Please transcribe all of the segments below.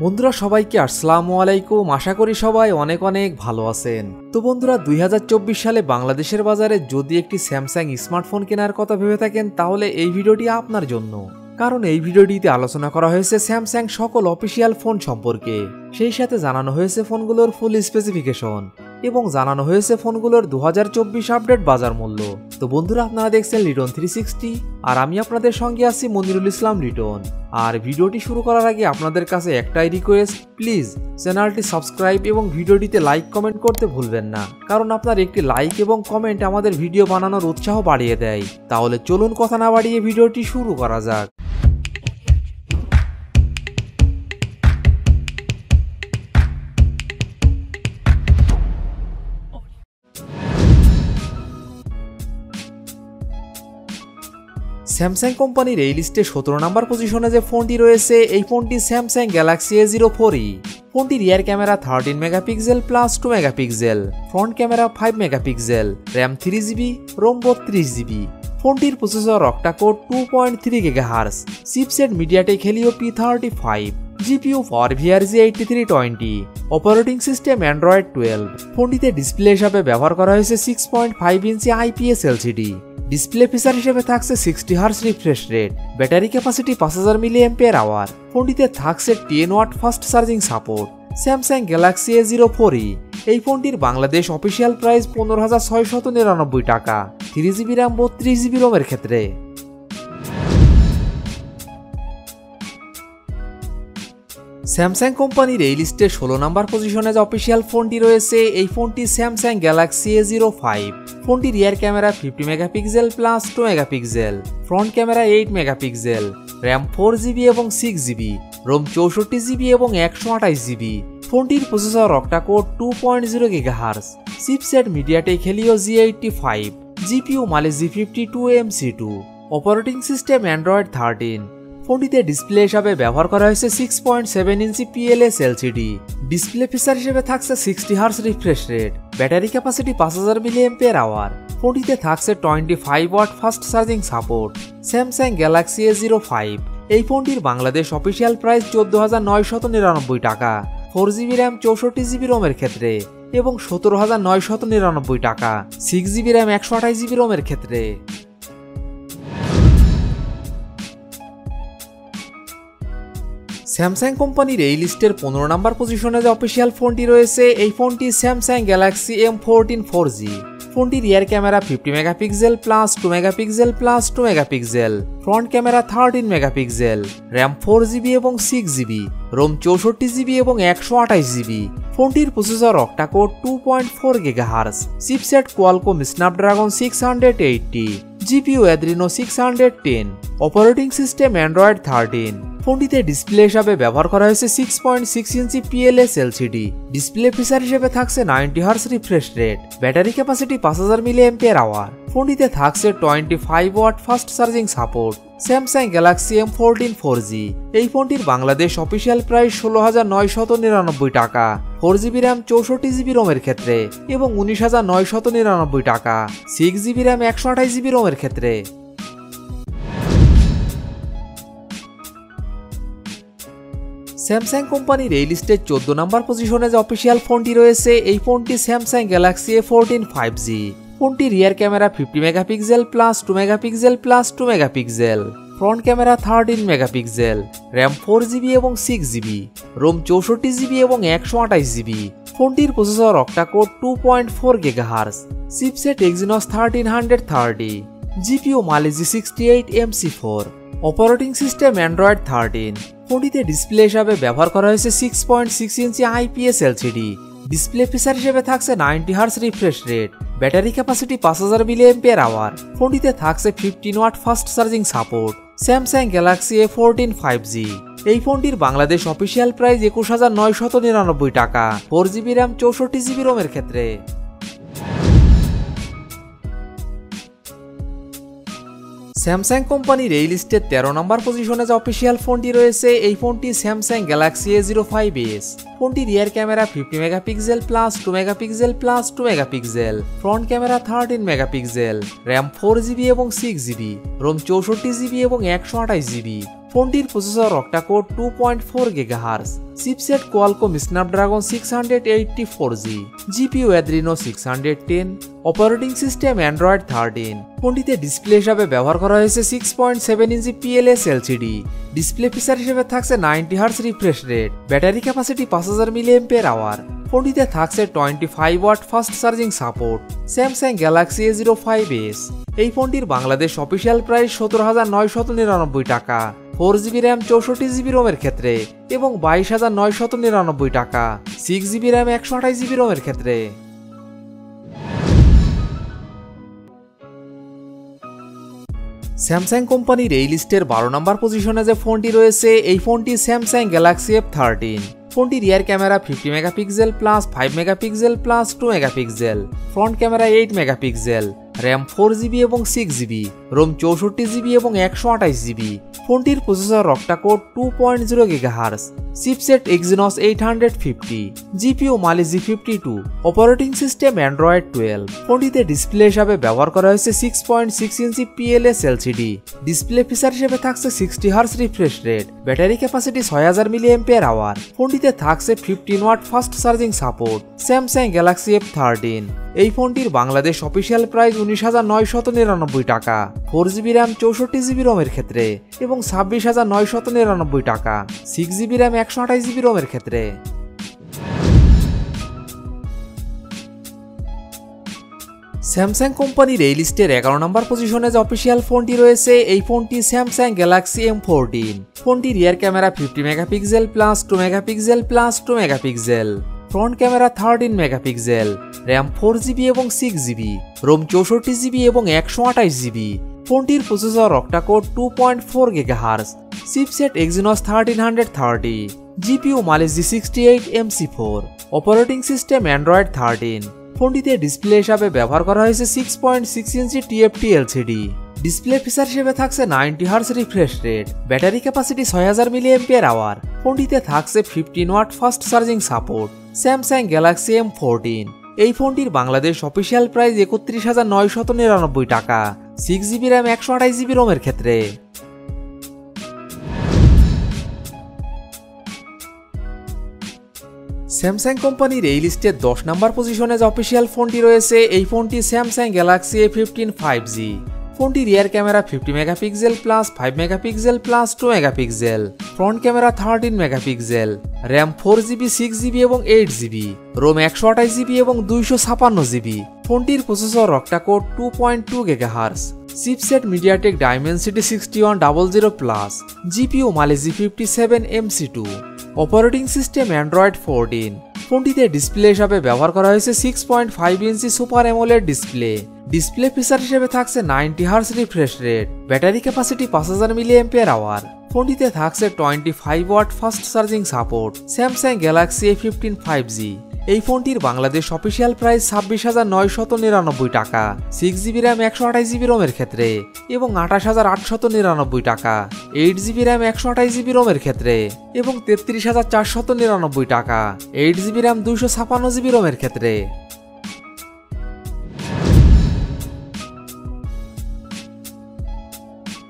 বন্ধুরা সবাইকে আসসালামু আলাইকুম। আশা করি সবাই অনেক অনেক ভালো আছেন। তো বন্ধুরা 2024 সালে বাংলাদেশের বাজারে যদি একটি স্যামসাং স্মার্টফোন কেনার কথা ভেবে থাকেন তাহলে এই ভিডিওটি আপনার জন্য। কারণ এই ভিডিওটিতে আলোচনা করা হয়েছে স্যামসাং সকল অফিসিয়াল ফোন সম্পর্কে, সেই সাথে জানানো হয়েছে ফোনগুলোর ফুল স্পেসিফিকেশন এবং জানানো হয়েছে ফোনগুলোর 2024 আপডেট বাজার মূল্য। তো বন্ধুরা আপনারা দেখছেন লিটন 360 আর আমি আপনাদের সঙ্গে আছি মনিরুল ইসলাম লিটন। আর ভিডিওটি শুরু করার আগে আপনাদের কাছে একটাই রিকোয়েস্ট, প্লিজ চ্যানেলটি সাবস্ক্রাইব এবং ভিডিওটিতে লাইক কমেন্ট করতে ভুলবেন না, কারণ আপনার একটি লাইক এবং কমেন্ট আমাদের ভিডিও বানানোর উৎসাহ বাড়িয়ে দেয়। তাহলে চলুন কথা না বাড়িয়ে ভিডিওটি শুরু করা যাক। স্যামসাং কোম্পানির এই লিস্টে 17 নম্বর পজিশনে যে ফোনটি রয়েছে এই ফোনটি স্যামসাং গ্যালাক্সি A04e। ফোনটির rear camera 13 megapixel plus 2 megapixel, front camera 5 megapixel, RAM 3GB, ROM 32GB। ফোনটির processor octa core 2.3 GHz, chipset MediaTek Helio P35, GPU PowerVR G8320, operating system Android 12। ফোনটিতে ডিসপ্লে হিসাবে ব্যবহার করা হয়েছে 6.5 inch IPS LCD। Display feature হিসেবে থাকছে 60 hertz refresh rate, battery capacity 5000 mAh। ফোনটিতে থাকছে 10 watt fast charging support. Samsung Galaxy A04e এই ফোনটির বাংলাদেশ অফিসিয়াল প্রাইস 15,699 টাকা, 3GB র্যাম 32GB রোমের ক্ষেত্রে। স্যামসাং কোম্পানির এই লিস্টে 16 নম্বর পজিশনে যে অফিসিয়াল ফোনটি রয়েছে এই ফোনটি স্যামসাং গ্যালাক্সি A05। ফোনটির rear camera 50 megapixel plus 2 megapixel, front camera 8 megapixel, RAM 4GB এবং 6GB, রোম 64GB এবং 128GB। ফোনটির processor octa core 2.0 GHz, chipset MediaTek Helio G85, GPU Mali G52 MC2, operating system Android 13। ফোনটিতে display হিসাবে ব্যবহার করা হয়েছে 6.7 inch PLS LCD। Display feature হিসেবে থাকছে 60 hertz refresh rate, battery capacity 5000 mAh। ফোনটিতে থাকছে 25 watt fast charging support. Samsung Galaxy A05 এই ফোনটির বাংলাদেশ অফিসিয়াল প্রাইস 14,999 টাকা, 4GB র্যাম 64GB রোমের ক্ষেত্রে এবং 17,999 টাকা, 6GB র্যাম 128GB রোমের ক্ষেত্রে। স্যামসাং কোম্পানির এই লিস্টের 15 নম্বর পজিশনে যে অফিসিয়াল ফোনটি রয়েছে এই ফোনটি স্যামসাং গ্যালাক্সি M14 4G। ফোনটির rear camera 50 megapixel plus 2 megapixel plus 2 megapixel, front camera 13 megapixel, RAM 4GB এবং 6GB, রোম 64GB এবং 128GB। ফোনটির processor octa core 2.4 GHz, chipset Qualcomm Snapdragon 680, GPU Adreno 610, operating system Android 13। ফোনটিতে display হিসাবে ব্যবহার করা হয়েছে 6.6 inch PLS LCD। Display feature হিসেবে থাকছে 90 hertz refresh rate, battery capacity 5000 mAh। ফোনটিতে থাকছে 25 watt fast charging support. Samsung Galaxy M14 4G এই ফোনটির বাংলাদেশ অফিসিয়াল প্রাইস 16,999 টাকা, 4GB র্যাম 64GB রোমের ক্ষেত্রে এবং 19,999 টাকা, 6GB র্যাম 128GB রোমের ক্ষেত্রে। স্যামসাং কোম্পানির এই লিস্টে 14 নম্বর পজিশনে যে অফিসিয়াল ফোনটি রয়েছে এই ফোনটি স্যামসাং গ্যালাক্সি A14 5G। ফোনটির rear camera 50 megapixel plus 2 megapixel plus 2 megapixel, front camera 13 megapixel, RAM 4GB এবং 6GB, রোম 64GB এবং 128GB। ফোনটির processor octa core 2.4 GHz, chipset Exynos 1330, GPU Mali G68 MC4, operating system Android 13। ফোনটিতে display হিসাবে ব্যবহার করা হয়েছে 6.6 inch IPS LCD। Display feature হিসেবে থাকছে 90 hertz refresh rate, battery capacity 5000 mAh। ফোনটিতে থাকছে 15 watt fast charging support. Samsung Galaxy A14 5G এই ফোনটির বাংলাদেশ অফিসিয়াল প্রাইস 21,999 টাকা, 4GB র্যাম 64GB রোমের ক্ষেত্রে। স্যামসাং কোম্পানির এই লিস্টে 13 নম্বর পজিশনে যে অফিসিয়াল ফোনটি রয়েছে এই ফোনটি স্যামসাং গ্যালাক্সি A05s। ফোনটি rear camera 50 megapixel plus 2 megapixel plus 2 megapixel, front camera 13 megapixel, RAM 4GB এবং 6GB, রোম 64GB এবং 128GB। ফোনটির processor octa core 2.4 GHz, chipset Qualcomm Snapdragon 684G, GPU Adreno 610, operating system Android 13। ফোনটিতে display হিসাবে ব্যবহার করা হয়েছে 6.7 inch PLS LCD। Display feature হিসেবে থাকছে 90 Hz refresh rate, battery capacity 5000 mAh। ফোনটিতে থাকছে 25 watt fast charging support. Samsung Galaxy A05s। এই ফোনটির বাংলাদেশ অফিসিয়াল প্রাইস 17,999 টাকা, 4GB র্যাম 64GB রোমের ক্ষেত্রে এবং 22,999 টাকা, 6GB র্যাম 128GB রোমের ক্ষেত্রে। স্যামসাং কোম্পানির এই লিস্টের 12 নম্বর পজিশনে যে ফোনটি রয়েছে, এই ফোনটি স্যামসাং গ্যালাক্সি F13। ফোনটির rear camera 50 megapixel plus 5 megapixel plus 2 megapixel, front camera 8 megapixel, RAM 4GB এবং 6GB, রোম 64GB এবং 128GB। ফোনটির processor octa core 2.0 GHz, chipset Exynos 850, GPU Mali G52, operating system Android 12। ফোনটিতে ডিসপ্লে হিসাবে ব্যবহার করা হয়েছে 6.6 inch PLS LCD। Display feature হিসেবে থাকছে 60 Hz refresh rate, battery capacity 6000 mAh। ফোনটিতে থাকছে 15 watt fast charging support. Samsung Galaxy F13। এই ফোনটির বাংলাদেশ অফিসিয়াল প্রাইস 19,999 টাকা, 4GB র্যাম 64GB রোমের ক্ষেত্রে এবং 26,999 টাকা, 6GB র্যাম 128GB রোমের ক্ষেত্রে। স্যামসাং কোম্পানির এই লিস্টের 11 নম্বর পজিশনে যে অফিসিয়াল ফোনটি রয়েছে, এই ফোনটি স্যামসাং গ্যালাক্সি M14। ফোনটির rear camera 50 megapixel plus 2 megapixel plus 2 megapixel, front camera 13 megapixel, RAM 4GB এবং 6GB, রোম 64GB এবং 128GB। ফোনটির processor octa core 2.4 GHz, chipset Exynos 1330, GPU Mali G68 MC4, operating system Android 13। ফোনটিতে display হিসাবে ব্যবহার করা হয়েছে 6.6 inch TFT LCD। Display feature হিসেবে থাকছে 90 Hz refresh rate, battery capacity 6000 mAh। ফোনটিতে থাকছে 15 watt fast charging support. Samsung Galaxy M14। এই ফোনটির বাংলাদেশ অফিসিয়াল প্রাইস 31,999 টাকা, 6GB র্যাম 128GB রোমের ক্ষেত্রে। স্যামসাং কোম্পানির এই লিস্টের 10 নম্বর পজিশনে যে অফিসিয়াল ফোনটি রয়েছে, এই ফোনটি স্যামসাং গ্যালাক্সি A15 5G। ফোনটি rear camera 50 megapixel plus 5 megapixel plus 2 megapixel, front camera 13 megapixel, RAM 4GB 6GB এবং 8GB, রোম 128GB এবং 256GB। ফোনটির processor octa core 2.2 GHz, chipset MediaTek Dimensity 6100+, GPU Mali G57 MC2, operating system Android 14। ফোনটিতে display হিসাবে ব্যবহার করা হয়েছে 6.5 inch super AMOLED display. Display feature হিসেবে থাকছে 90 Hz refresh rate, battery capacity 5000 mAh। ফোনটিতে থাকছে 25 watt fast charging support. Samsung Galaxy A15 5G। এই ফোনটির বাংলাদেশ অফিসিয়াল প্রাইস 26,999 টাকা, 6GB র্যাম 128GB রোমের ক্ষেত্রে এবং 28,899 টাকা, 8GB র্যাম 128GB রোমের ক্ষেত্রে এবং 33,499 টাকা, 8GB র্যাম 256GB রোমের ক্ষেত্রে।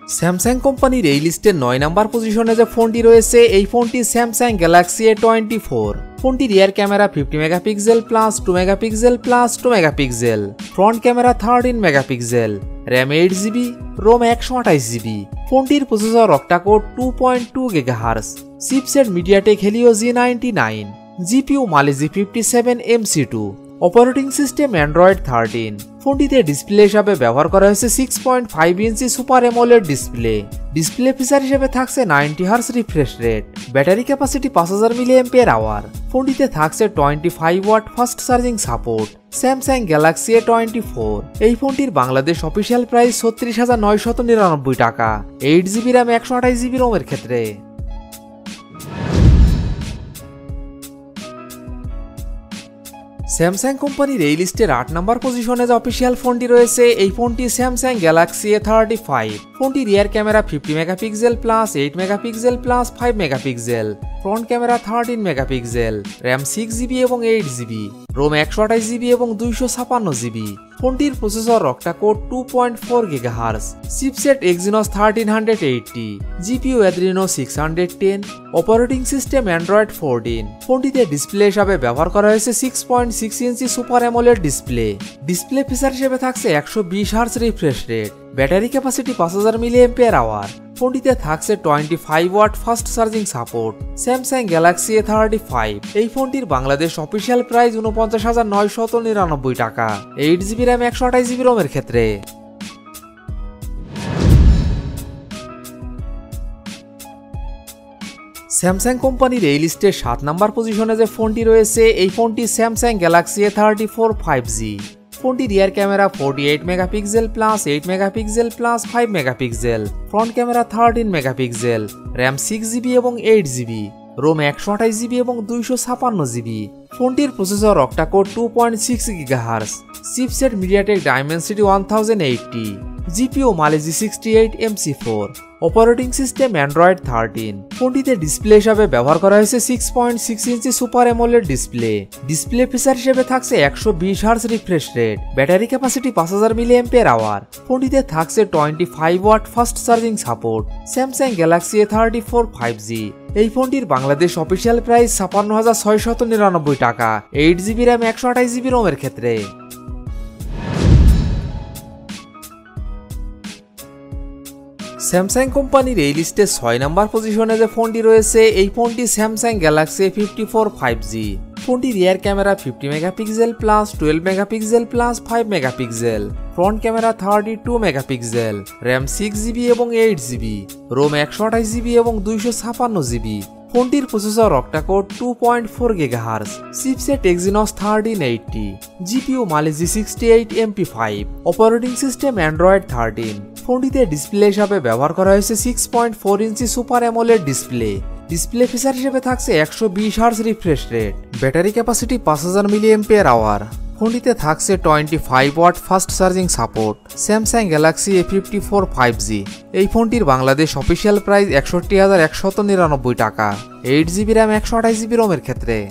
স্যামসাং কোম্পানির এই লিস্টের 9 নম্বর পজিশনে যে ফোনটি রয়েছে, এই ফোনটি স্যামসাং গ্যালাক্সি A24। ফোনটি rear camera 50 megapixel plus 2 megapixel plus 2 megapixel, front camera 13 megapixel, RAM 8GB, ROM 128GB। ফোনটির processor octa core 2.2 GHz, chipset MediaTek Helio G99, GPU Mali G57 MC2, operating system Android 13। ফোনটিতে display হিসাবে ব্যবহার করা হয়েছে 6.5 inch super AMOLED display. Display feature হিসেবে থাকছে 90 Hz refresh rate, battery capacity 5000 mAh। ফোনটিতে থাকছে 25 watt fast charging support. Samsung Galaxy A24। এই ফোনটির বাংলাদেশ অফিসিয়াল প্রাইস 36,999 টাকা, 8GB র্যাম 128GB রোমের ক্ষেত্রে। স্যামসাং কোম্পানির এই লিস্টের 8 নম্বর পজিশনে যে অফিসিয়াল ফোনটি রয়েছে, এই ফোনটি স্যামসাং গ্যালাক্সি A35। ফোনটি rear camera 50 megapixel plus 8 megapixel plus 5 megapixel, front camera 13 megapixel, RAM 6GB এবং 8GB, রোম 128GB এবং 256GB। ফোনটির processor octa core 2.4 GHz, chipset Exynos 1380, GPU Adreno 610, operating system Android 14। ফোনটিতে ডিসপ্লে হিসাবে ব্যবহার করা হয়েছে 6.6 inch super AMOLED display. Display feature হিসেবে থাকছে 120 hertz refresh rate, battery capacity 5000 mAh। ফোনটিতে থাকছে 25 watt fast charging support. Samsung Galaxy A35। এই ফোনটির বাংলাদেশ অফিসিয়াল প্রাইস 49,999 টাকা। 8GB র্যাম 128GB রোমের ক্ষেত্রে। স্যামসাং কোম্পানির এই লিস্টের 7 নাম্বার পজিশনে যে ফোনটি রয়েছে, এই ফোনটি স্যামসাং গ্যালাক্সি A34 5G। ফোনটি rear camera 48 megapixel plus 8 megapixel plus 5 megapixel, front camera 13 megapixel, RAM 6GB এবং 8GB, রোম 128GB এবং 256GB। ফোনটির processor octa core 2.6 GHz, chipset MediaTek Dimensity 1080, GPU Mali G 68 MC4, operating system Android 13। ফোনটিতে display হিসাবে ব্যবহার করা হয়েছে 6.6 inch super AMOLED display. Display feature হিসেবে থাকছে 120 hertz refresh rate, battery capacity 5000 mAh। ফোনটিতে থাকছে 25 watt fast charging support. Samsung Galaxy A34 5G। এই ফোনটির বাংলাদেশ অফিসিয়াল প্রাইস 56,699 টাকা। 8GB র্যাম 128GB রোমের ক্ষেত্রে। স্যামসাং কোম্পানির এই লিস্টে 6 নাম্বার পজিশনে যে ফোনটি রয়েছে, এই ফোনটি স্যামসাং গ্যালাক্সি A54 5G। ফোনটি rear camera 50 megapixel plus 12 megapixel plus 5 megapixel, front camera 32 megapixel, RAM 6GB এবং 8GB, রোম 128GB এবং 256GB। ফোনটির processor octa core 2.4 GHz, chipset Exynos 1380, GPU Mali G 68 MP5, operating system Android 13। ফোনটিতে display হিসাবে ব্যবহার করা হয়েছে 6.4 inch super AMOLED display. Display feature হিসেবে থাকছে 120 hertz refresh rate, battery capacity 5000 mAh। ফোনটিতে থাকছে 25 watt fast charging support. Samsung Galaxy A54 5G। এই ফোনটির বাংলাদেশ অফিসিয়াল প্রাইস 61,199 টাকা। 8GB র্যাম 128GB রোমের ক্ষেত্রে।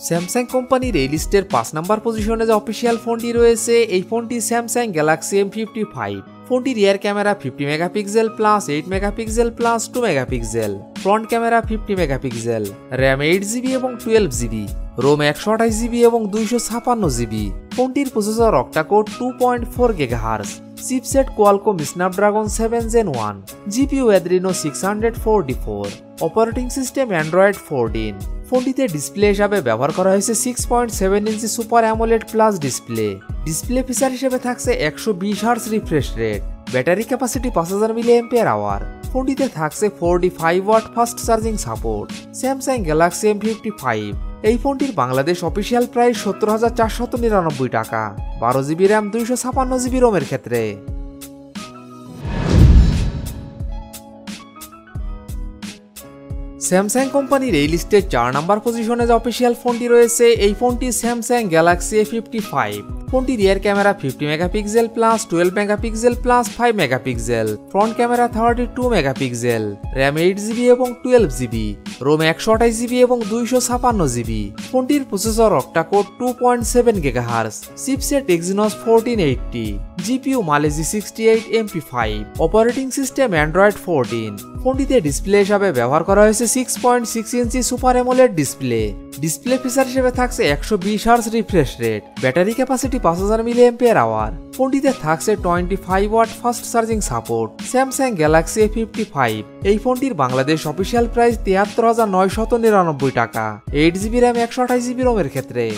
স্যামসাং কোম্পানির এই লিস্টের 5 নাম্বার পজিশনে যে অফিসিয়াল ফোনটি রয়েছে, এই ফোনটি স্যামসাং গ্যালাক্সি M55। ফোনটি rear camera 50 megapixel plus 8 megapixel plus 2 megapixel, front camera 50 megapixel, RAM 8GB এবং 12GB, রোম 128GB এবং 256GB। ফোনটির processor octa core 2.4 GHz, chipset Qualcomm Snapdragon 7 Gen 1, GPU Adreno 644, operating system Android 14। ফোনটিতে display হিসাবে ব্যবহার করা হয়েছে 6.7 inch super AMOLED plus display. Display feature হিসেবে থাকছে 120 hertz refresh rate, battery capacity 5000 mAh। ফোনটিতে থাকছে 45 watt fast charging support. Samsung Galaxy M55। এই ফোনটির বাংলাদেশ অফিসিয়াল প্রাইস 70,499 টাকা। 12GB র্যাম 256GB রোমের ক্ষেত্রে। স্যামসাং কোম্পানির এই লিস্টের 4 নাম্বার পজিশনে যে অফিসিয়াল ফোনটি রয়েছে, এই ফোনটি স্যামসাং গ্যালাক্সি A55। ফোনটি rear camera 50 megapixel plus 12 megapixel plus 5 megapixel, front camera 32 megapixel, RAM 8GB এবং 12GB, রোম 128GB এবং 256GB। ফোনটির processor octa core 2.7 GHz, chipset Exynos 1480, GPU Mali G 68 MP5, operating system Android 14। ফোনটিতে display হিসাবে ব্যবহার করা হয়েছে 6.6 inch super AMOLED display. Display feature হিসেবে থাকছে 120 hertz refresh rate, battery capacity 5000 mAh। ফোনটিতে থাকছে 25 watt fast charging support. Samsung Galaxy A55। এই ফোনটির বাংলাদেশ অফিসিয়াল প্রাইস 73,999 টাকা। 8GB র্যাম 128GB রোমের ক্ষেত্রে।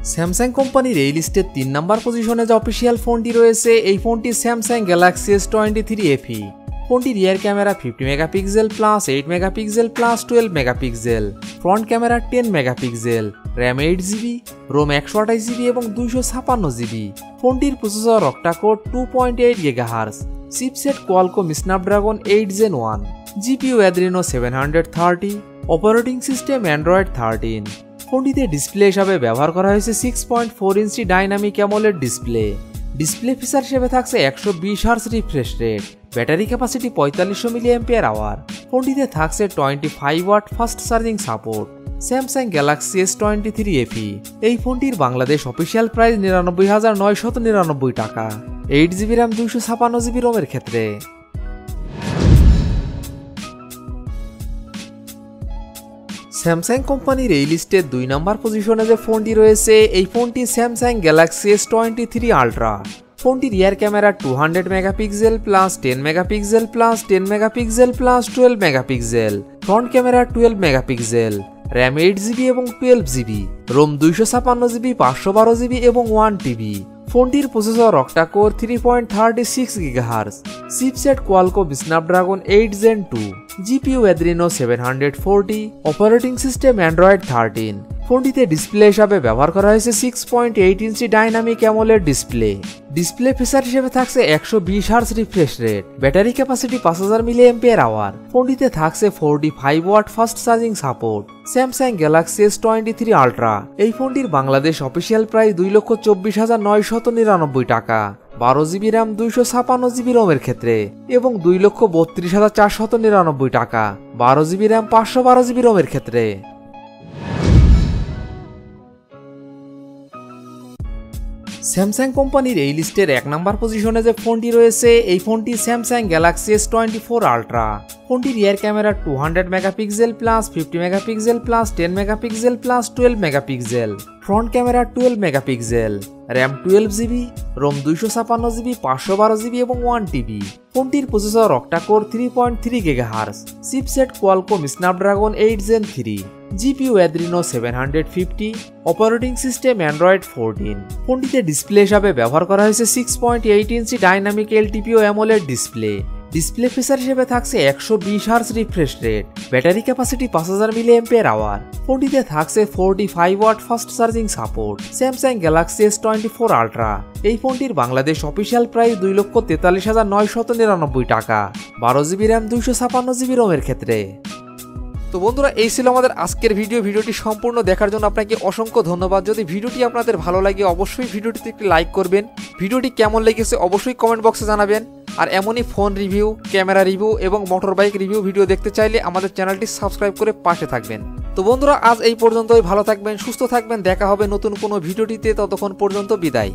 স্যামসাং কোম্পানির এই লিস্টের 3 নাম্বার পজিশনে যে অফিসিয়াল ফোনটি রয়েছে, এই ফোনটি স্যামসাং গ্যালাক্সি S23 FE। ফোনটি rear camera 50 megapixel plus 8 megapixel plus 12 megapixel, front camera 10 megapixel, RAM 8GB, ROM 128GB এবং 256GB। ফোনটির processor octa core 2.8 GHz, chipset Qualcomm Snapdragon 8 Gen 1, GPU Adreno 730, operating system Android 13। ফোনটিতে display হিসাবে ব্যবহার করা হয়েছে 6.4 inch dynamic AMOLED display. Display feature হিসেবে থাকছে 120 hertz refresh rate, battery capacity 4500 mAh। ফোনটিতে থাকছে 25 watt fast charging support. Samsung Galaxy S23 FE এই ফোনটির বাংলাদেশ অফিসিয়াল প্রাইস 99,999 টাকা। 8GB RAM 256GB রোমের ক্ষেত্রে। স্যামসাং কোম্পানির এই লিস্টের 2 নম্বর পজিশনে যে ফোনটি রয়েছে এই ফোনটি স্যামসাং গ্যালাক্সি S23 আলট্রা। ফোনটির rear camera 200 megapixel plus 10 megapixel plus 10 megapixel plus 12 megapixel, front camera 12 megapixel, RAM 8GB এবং 12GB, রোম 256GB 512GB এবং 1TB। ফোনটির processor octa core 3.36 GHz, chipset Qualcomm Snapdragon 8 Gen 2, GPU Adreno 740, operating system Android 13। ফোনটিতে display হিসাবে ব্যবহার করা হয়েছে 6.8 inch dynamic AMOLED display feature হিসেবে থাকছে 120 Hz refresh rate. Battery capacity 5000 mAh। ফোনটিতে থাকছে 45 watt fast charging support. Samsung Galaxy S23 ultra এই ফোনটির বাংলাদেশ অফিসিয়াল প্রাইস 2,24,999 টাকা। 12GB RAM 256GB রোমের ক্ষেত্রে এবং 2,32,499 টাকা। 12GB RAM 512GB রোমের ক্ষেত্রে। স্যামসাং কোম্পানির এই লিস্টের 1 নম্বর পজিশনে যে ফোনটি রয়েছে এই ফোনটি স্যামসাং গ্যালাক্সি S24 আলট্রা। ফোনটির rear camera 200 megapixel plus 50 megapixel plus 10 megapixel plus 12 megapixel, front camera 12 megapixel, RAM 12GB, ROM 256GB 512GB এবং 1TB। ফোনটির processor octa core 3.3 GHz, chipset Qualcomm Snapdragon 8 Gen 3, GPU Adreno 750, operating system Android 14। ফোনটিতে display হিসাবে ব্যবহার করা হয়েছে 6.8 inch dynamic LTPO AMOLED display feature হিসেবে থাকছে 120 Hz refresh rate. Battery capacity 5000 mAh। ফোনটিতে থাকছে 45 watt fast charging support. Samsung Galaxy S24 ultra এই ফোনটির বাংলাদেশ অফিসিয়াল প্রাইস 2,43,999 টাকা। 12GB RAM 256GB রোমের ক্ষেত্রে। তো বন্ধুরা এই ছিল আমাদের আজকের ভিডিওটি সম্পূর্ণ দেখার জন্য আপনাকে অসংখ্য ধন্যবাদ। যদি ভিডিওটি আপনাদের ভালো লাগে অবশ্যই ভিডিওটিতে একটি লাইক করবেন। ভিডিওটি কেমন লেগেছে অবশ্যই কমেন্ট বক্সে জানাবেন। আর এমনই ফোন রিভিউ, ক্যামেরা রিভিউ এবং মোটর বাইক রিভিউ ভিডিও দেখতে চাইলে আমাদের চ্যানেলটি সাবস্ক্রাইব করে পাশে থাকবেন। তো বন্ধুরা আজ এই পর্যন্তই, ভালো থাকবেন, সুস্থ থাকবেন, দেখা হবে নতুন কোনো ভিডিওটিতে, ততক্ষণ পর্যন্ত বিদায়।